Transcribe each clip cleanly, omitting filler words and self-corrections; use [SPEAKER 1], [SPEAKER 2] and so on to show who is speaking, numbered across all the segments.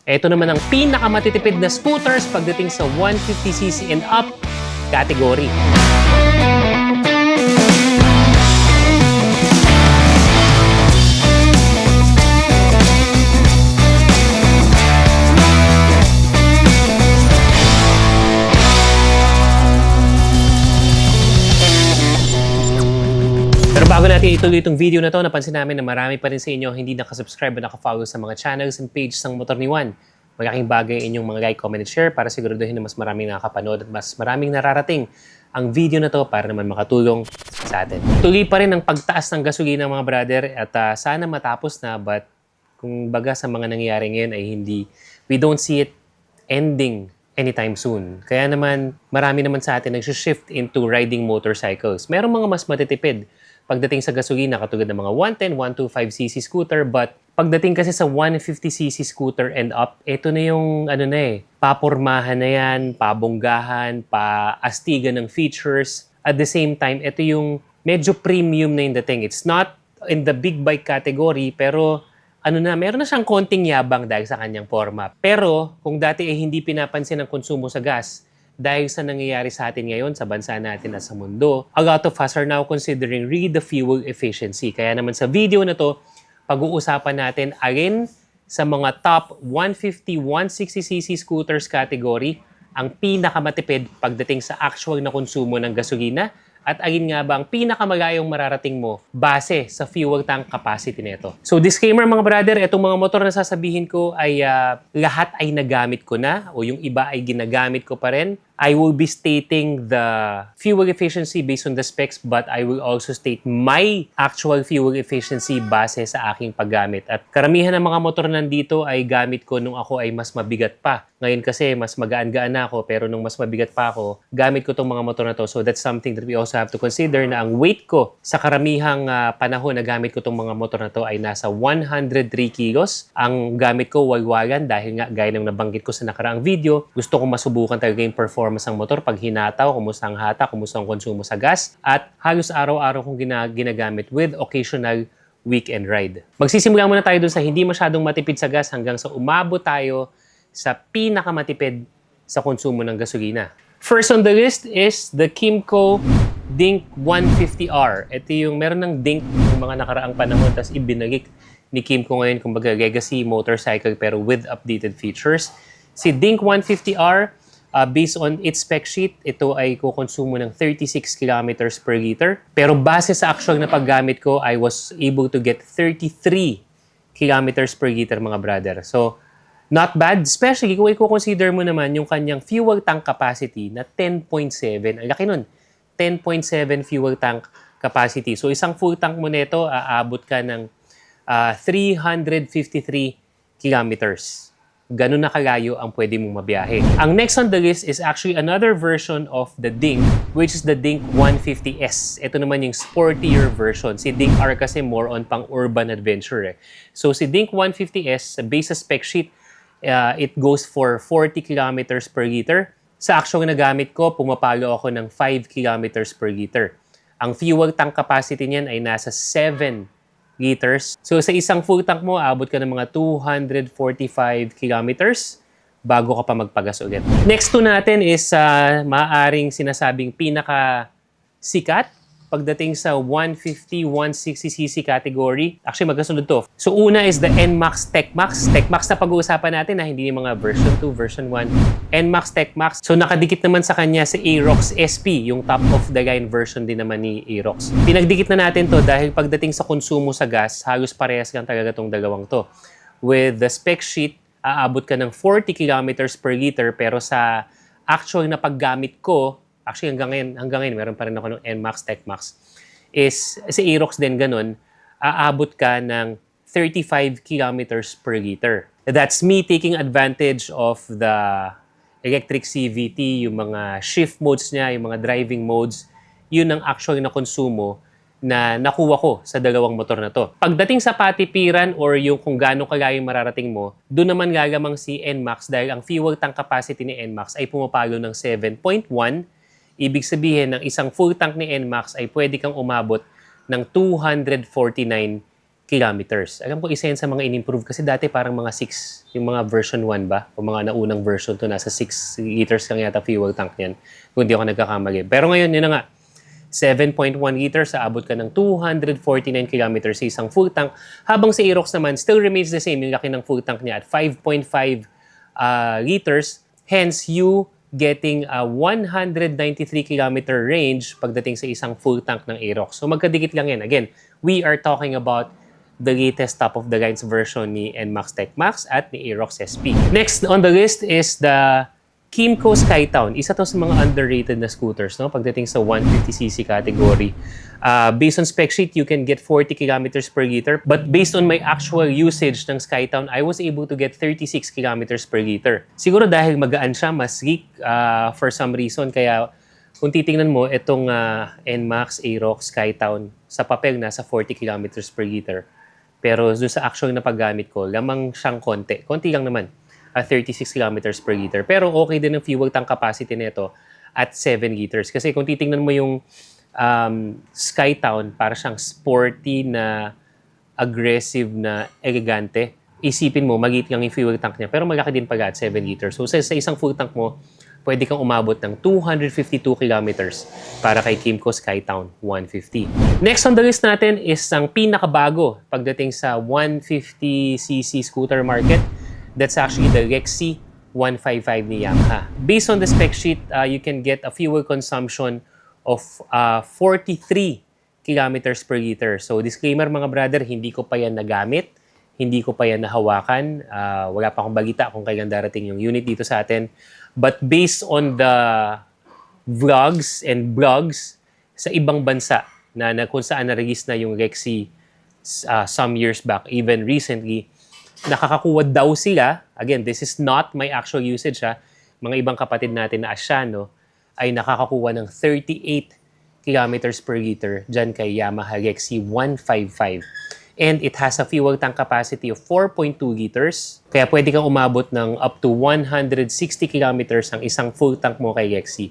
[SPEAKER 1] Ito naman ang pinakamatitipid na scooters pagdating sa 150cc and up category. Pero bago natin ituloy itong video na to, napansin namin na marami pa rin sa inyo hindi nakasubscribe o nakafollow sa mga channels and page ng Motor ni Juan. Malaking bagay inyong mga like, comment, and share para siguraduhin na mas maraming nakakapanood at mas maraming nararating ang video na to para naman makatulong sa atin. Tuloy pa rin ang pagtaas ng gasolina mga brother at sana matapos na, but kung baga sa mga nangyayari ngayon ay we don't see it ending anytime soon. Kaya naman marami naman sa atin nag-shift into riding motorcycles. Merong mga mas matitipid pagdating sa gasolina katulad ng mga 110, 125cc scooter, but pagdating kasi sa 150cc scooter and up, ito na yung papormahan na yan, pabonggahan, paastigan ng features. At the same time, ito yung medyo premium na yung dating. It's not in the big bike category, pero meron na siyang konting yabang dahil sa kanyang forma. Pero kung dati ay hindi pinapansin ang konsumo sa gas, dahil sa nangyayari sa atin ngayon sa bansa natin at sa mundo, a lot of us are now considering really the fuel efficiency. Kaya naman sa video na to, pag-uusapan natin alin sa mga top 150, 160cc scooters category ang pinakamatipid pagdating sa actual na konsumo ng gasolina at alin nga ba ang pinakamalayong mararating mo base sa fuel tank capacity nito. So disclaimer mga brother, itong mga motor na sasabihin ko ay lahat ay nagamit ko na o yung iba ay ginagamit ko pa rin. I will be stating the fuel efficiency based on the specs, but I will also state my actual fuel efficiency base sa aking paggamit. At karamihan ng mga motor nandito ay gamit ko nung ako ay mas mabigat pa. Ngayon kasi mas magaan-gaan na ako, pero nung mas mabigat pa ako, gamit ko tong mga motor na to. So that's something that we also have to consider na ang weight ko sa karamihang panahon na gamit ko tong mga motor na to ay nasa 103 kilos. Ang gamit ko walwalan dahil nga gaya ng nabanggit ko sa nakaraang video, gusto ko masubukan talaga yung performance ang motor pag hinataw, kumusta ang hata, kumusta ang konsumo sa gas, at halos araw-araw kong ginagamit with occasional weekend ride. Magsisimula muna tayo dun sa hindi masyadong matipid sa gas hanggang sa umabot tayo sa pinakamatipid sa konsumo ng gasolina. First on the list is the Kymco Dink 150R. Ito yung meron ng Dink ng mga nakaraang panahon tapos ibinalik ni Kymco ngayon kumbaga legacy motorcycle pero with updated features. Si Dink 150R, based on its spec sheet, ito ay kukonsumo ng 36 kilometers per liter. Pero base sa actual na paggamit ko, I was able to get 33 kilometers per liter mga brother. So, not bad. Especially kung i-consider mo naman yung kanyang fuel tank capacity na 10.7. Ang laki nun. 10.7 fuel tank capacity. So, isang full tank mo nito, aabot ka ng 353 kilometers. Ganun na kalayo ang pwede mong mabiyahe. Ang next on the list is actually another version of the Dink, which is the Dink 150S. Ito naman yung sportier version. Si Dink R kasi more on pang urban adventure. So si Dink 150S, based sa spec sheet, it goes for 40 kilometers per liter. Sa actual na gamit ko, pumapalo ako ng 5 kilometers per liter. Ang fuel tank capacity niyan ay nasa 7 liters. So sa isang full tank mo, abot ka ng mga 245 kilometers bago ka pa magpagas ulit. Next to natin is maaaring sinasabing pinaka-sikat pagdating sa 150, 160cc category. Actually, magkasunod to. So una is the NMAX TechMax. TechMax na pag-uusapan natin na hindi yung mga version 2, version 1. NMAX TechMax. So nakadikit naman sa kanya si Aerox SP, yung top of the line version din naman ni Aerox. Pinagdikit na natin to dahil pagdating sa konsumo sa gas, halos parehas lang talaga tong dalawang to. With the spec sheet, aabot ka ng 40 kilometers per liter, pero sa actual na paggamit ko, actually hanggang ngayon meron pa rin ako ng NMAX TechMax, is si Aerox din ganun, aabot ka ng 35 kilometers per liter. That's me taking advantage of the electric CVT, yung mga shift modes niya, yung mga driving modes, yun ang actual na konsumo na nakuha ko sa dalawang motor na to. Pagdating sa patipiran or yung kung gaano kalayo mararating mo, doon naman gagamang si NMAX dahil ang fuel tank capacity ni NMAX ay pumapalo ng 7.1. Ibig sabihin ng isang full tank ni NMAX ay pwede kang umabot ng 249 kilometers. Alam ko isa yan sa mga in-improve kasi dati parang mga 6, yung mga version 1 ba? O mga naunang version to nasa 6 liters lang yata fuel tank yan. Kung di ako nagkakamali. Pero ngayon, yun na nga. 7.1 liters, aabot ka ng 249 kilometers sa isang full tank. Habang sa Aerox naman, still remains the same yung laki ng full tank niya at 5.5 liters. Hence, you getting a 193 kilometer range pagdating sa isang full tank ng Aerox. So magkadikit lang yan. Again, we are talking about the latest top-of-the-lines version ni NMAX TechMax at ni Aerox SP. Next on the list is the Kymco Skytown. Isa to sa mga underrated na scooters, no? Pagdating sa 150cc category. Based on spec sheet, you can get 40 kilometers per liter. But based on my actual usage ng Skytown, I was able to get 36 kilometers per liter. Siguro dahil magaan siya, mas sleek for some reason. Kaya kung titingnan mo, itong NMAX Aerox Skytown, sa papel nasa 40 kilometers per liter. Pero doon sa actual na paggamit ko, lamang siyang konti. Konti lang naman. 36 kilometers per liter. Pero okay din ang fuel tank capacity nito at 7 liters. Kasi kung titingnan mo yung Skytown, para siyang sporty na aggressive na elegante. Isipin mo, maliit lang yung fuel tank niya. Pero malaki din pala at 7 liters. So sa isang full tank mo, pwede kang umabot ng 252 kilometers para kay Kymco Skytown 150. Next on the list natin is ang pinakabago pagdating sa 150cc scooter market. That's actually the Rexy 155 ni Yamaha. Based on the spec sheet, you can get a fuel consumption of 43 kilometers per liter. So disclaimer mga brother, hindi ko pa yan nagamit, hindi ko pa yan nahawakan. Wala pa akong balita kung kailan darating yung unit dito sa atin. But based on the vlogs and blogs sa ibang bansa na kung saan na-release na yung Rexy some years back, even recently, nakakakuha daw sila, again, this is not my actual usage mga ibang kapatid natin na Asiano, ay nakakakuha ng 38 kilometers per liter dyan kay Yamaha Rexy 155. And it has a fuel tank capacity of 4.2 liters. Kaya pwede kang umabot ng up to 160 kilometers ang isang full tank mo kay Rexy.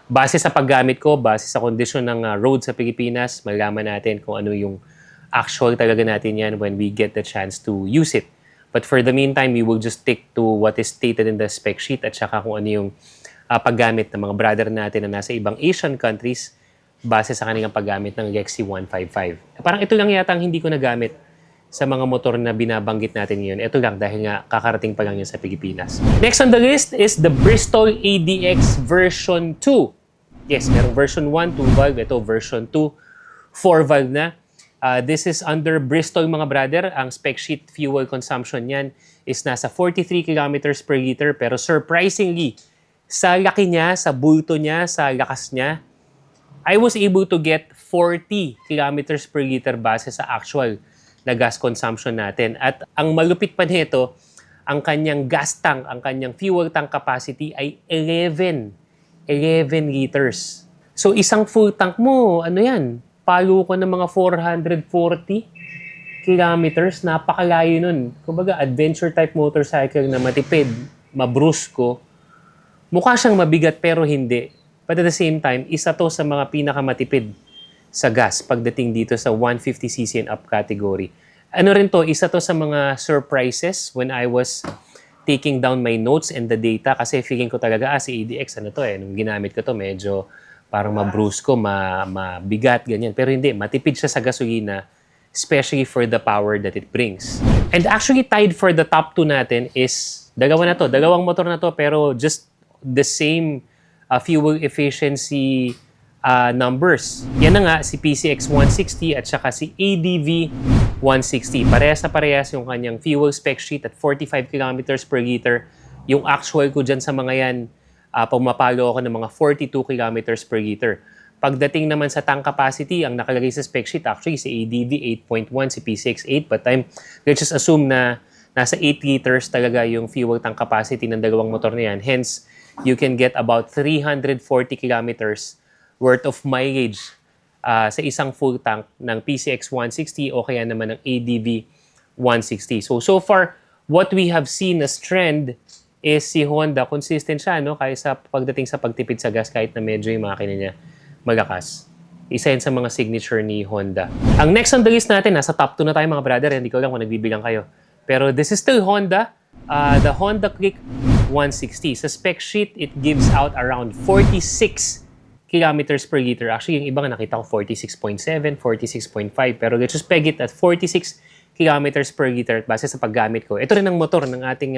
[SPEAKER 1] Base sa paggamit ko, base sa kondisyon ng road sa Pilipinas, malaman natin kung ano yung actual talaga natin yan when we get the chance to use it. But for the meantime, we will just stick to what is stated in the spec sheet at saka kung ano yung paggamit ng mga brother natin na nasa ibang Asian countries base sa kanilang paggamit ng Rexy 155. Parang ito lang yata ang hindi ko nagamit sa mga motor na binabanggit natin ngayon. Ito lang dahil nga kakarating pa lang yan sa Pilipinas. Next on the list is the Bristol ADX version 2. Yes, merong version 1, 2 valve. Ito version 2, 4 valve na. This is under Bristol mga brother. Ang spec sheet fuel consumption niyan is nasa 43 kilometers per liter. Pero surprisingly, sa laki niya, sa bulto niya, sa lakas niya, I was able to get 40 kilometers per liter base sa actual na gas consumption natin. At ang malupit pa nito, ang kanyang gas tank, ang kanyang fuel tank capacity ay 11 liters. So isang full tank mo, ano yan? Palo ko ng mga 440 kilometers. Napakalayo nun. Kumbaga, adventure type motorcycle na matipid, mabrusko. Mukha siyang mabigat pero hindi. But at the same time, isa to sa mga pinakamatipid sa gas pagdating dito sa 150cc and up category. Ano rin to, isa to sa mga surprises when I was taking down my notes and the data kasi feeling ko talaga, si ADX, ano to nung ginamit ko to, medyo parang mabrusko, mabigat, ganyan. Pero hindi, matipid siya sa gasolina, especially for the power that it brings. And actually tied for the top 2 natin is dalawang motor na to, pero just the same fuel efficiency numbers. Yan na nga, si PCX 160 at saka si ADV 160. Parehas na parehas yung kanyang fuel spec sheet at 45 kilometers per liter. Yung actual ko dyan sa mga yan, pumapalo ako ng mga 42 kilometers per liter. Pagdating naman sa tank capacity, ang nakalagay sa spec sheet, actually si ADV 8.1, si PCX 8, but let's just assume na nasa 8 liters talaga yung fuel tank capacity ng dalawang motor na yan. Hence, you can get about 340 kilometers worth of mileage sa isang full tank ng PCX 160 o kaya naman ng ADV 160. So far, what we have seen as trend is si Honda, consistent siya, no? Kaya sa pagdating sa pagtipid sa gas kahit na medyo yung makina niya malakas. Isa yan sa mga signature ni Honda. Ang next on the list natin, nasa top 2 na tayo mga brother. Hindi ko alam kung nagbibilang kayo. Pero this is still Honda. The Honda Click 160. Sa spec sheet, it gives out around 46 kilometers per liter. Actually, yung iba nga nakita ko 46.7, 46.5. Pero let's just peg it at 46 kilometers per liter base sa paggamit ko. Ito rin ang motor ng ating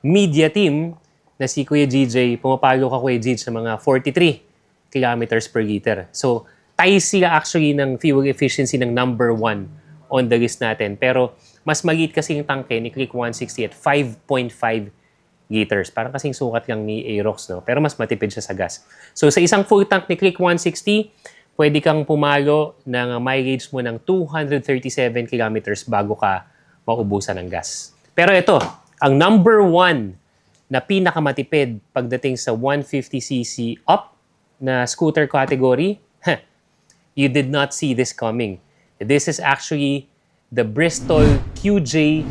[SPEAKER 1] media team na si Kuya GJ. Pumapalo ka Kuya GJ sa mga 43 kilometers per liter. So, tayo sila actually ng fuel efficiency ng number 1 on the list natin. Pero, mas maliit kasi yung tangke ni Click 160 at 5.5 liters. Parang kasing sukat lang ni Aerox, no? Pero mas matipid siya sa gas. So, sa isang full tank ni Click 160, pwede kang pumalo ng mileage mo ng 237 kilometers bago ka maubusan ng gas. Pero ito, ang number 1 na pinakamatipid pagdating sa 150cc up na scooter category, you did not see this coming. This is actually the Bristol QJ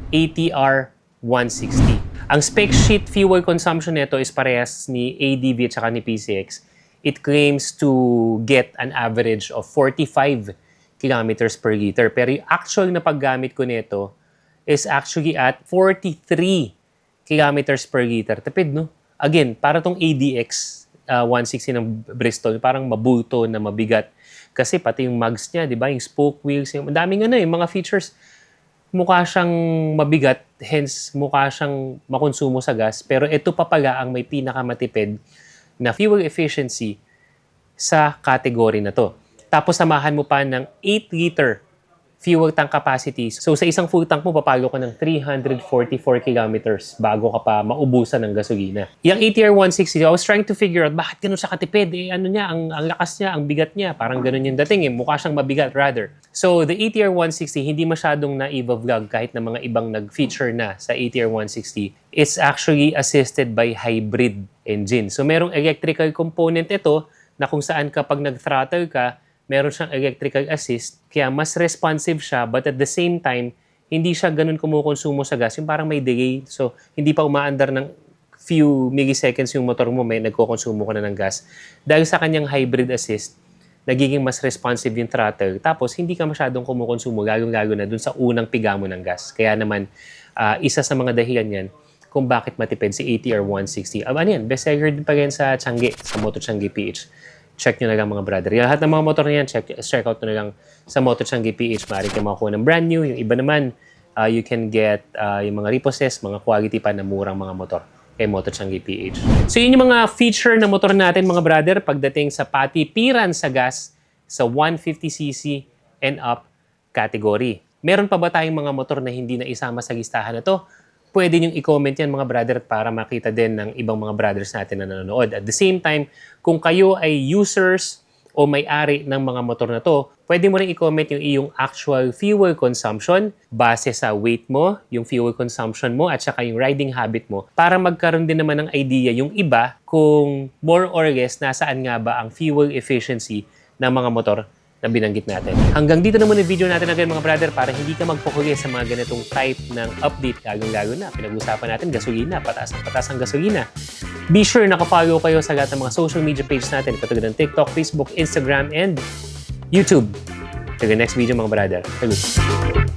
[SPEAKER 1] ATR 160. Ang spec sheet fuel consumption nito is parehas ni ADV at saka ni PCX. It claims to get an average of 45 kilometers per liter. Pero yung actual na paggamit ko nito is actually at 43 kilometers per liter. Tapid, no? Again, para tong ADX 160 ng Bristol, parang mabulto na mabigat. Kasi pati yung mugs niya, di ba? Yung spoke wheels, yung daming mga features. Mukha siyang mabigat, hence mukha siyang makonsumo sa gas. Pero ito pa pala ang may pinakamatipid na fuel efficiency sa category na to. Tapos samahan mo pa ng 8-liter fuel tank capacity. So sa isang full tank mo, papalo ka ng 344 kilometers bago ka pa maubusan ng gasolina. Yung ATR 160, I was trying to figure out bakit ganun siya katipid. Ang lakas niya, ang bigat niya. Parang ganun yung dating. Mukha siyang mabigat rather. So the ATR 160, hindi masyadong na-vlog kahit na mga ibang nag-feature na sa ATR 160. It's actually assisted by hybrid engine. So merong electrical component ito na kung saan kapag nag-throttle ka, meron siyang electrical assist, kaya mas responsive siya, but at the same time, hindi siya ganun kumukonsumo sa gas. Yung parang may delay, so hindi pa umaandar ng few milliseconds yung motor mo, may nagkokonsumo ka na ng gas. Dahil sa kanyang hybrid assist, nagiging mas responsive yung throttle. Tapos, hindi ka masyadong kumukonsumo, lalo na dun sa unang piga mo ng gas. Kaya naman, isa sa mga dahilan yan kung bakit matipid si ATR 160. Ano yan? Bestseller din pa rin sa Changi, sa Moto Changi PH. Check nyo na lang mga brother. Yung lahat ng mga motor na yan, check out nyo na lang sa Moto Changi PH. Maaari kayo makakuha ng brand new. Yung iba naman, you can get yung mga repossessed, mga quality pa na murang mga motor kay Moto Changi PH. So yun yung mga feature na motor natin mga brother pagdating sa patipiran sa gas sa 150cc and up category. Meron pa ba tayong mga motor na hindi na isama sa listahan na to? Pwede nyo i-comment yan mga brother para makita din ng ibang mga brothers natin na nanonood. At the same time, kung kayo ay users o may-ari ng mga motor na to, pwede mo rin i-comment yung iyong actual fuel consumption base sa weight mo, yung fuel consumption mo, at saka yung riding habit mo para magkaroon din naman ng idea yung iba kung more or less nasaan nga ba ang fuel efficiency ng mga motor na binanggit natin. Hanggang dito naman yung video natin again mga brother para hindi ka magpukuli sa mga ganitong type ng update lalo na. Pinag-usapan natin gasolina, patas ang gasolina. Be sure nakafollow kayo sa lahat ng mga social media page natin katulad ng TikTok, Facebook, Instagram, and YouTube. Till the next video mga brother. Salut!